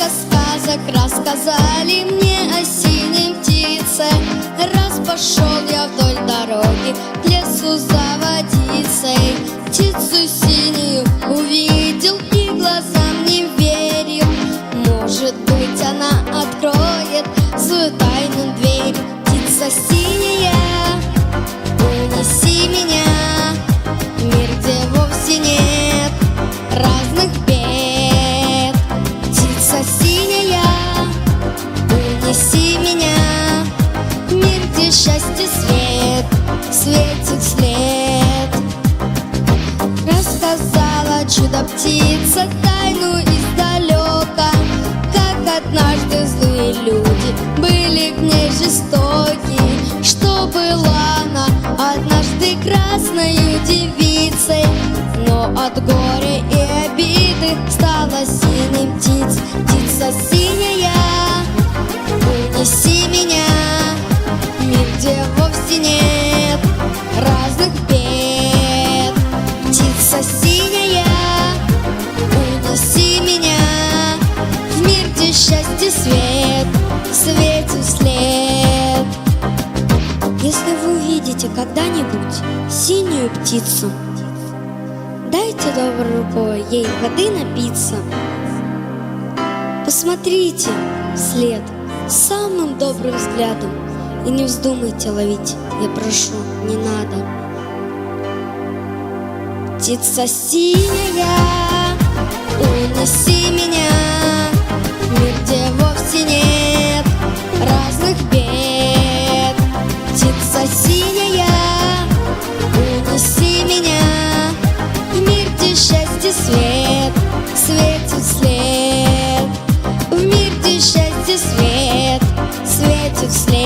Сколько сказок рассказали мне о синей птице. Раз пошел я вдоль дороги к лесу за водицей, птицу синюю увидел и глазам не верил. Может быть, она откроет свою тайную дверь. Птица синяя, унеси меня в мир, где вовсе нет разных бед. Птица синяя, унеси меня в мир, где счастье свет светит вслед. Рассказала чудо-птица тайну издалека, как однажды злые люди были к ней жестоки, что была она однажды красною девицей, но от горя и обиды стала синей птицей. Птица синяя, унеси меня в мир, где вовсе нет разных бед. Птица синяя, унеси меня в мир, где счастье свет светит вслед. Если вы увидите когда-нибудь синюю птицу, дайте доброй рукой ей воды напиться. Посмотрите вслед самым добрым взглядом и не вздумайте ловить, я прошу, не надо. Птица синяя, унеси меня в мир, где вовсе нет разных бед. Птица синяя, унеси меня в мир, где счастье свет светит вслед. В мир, где счастье свет светит вслед.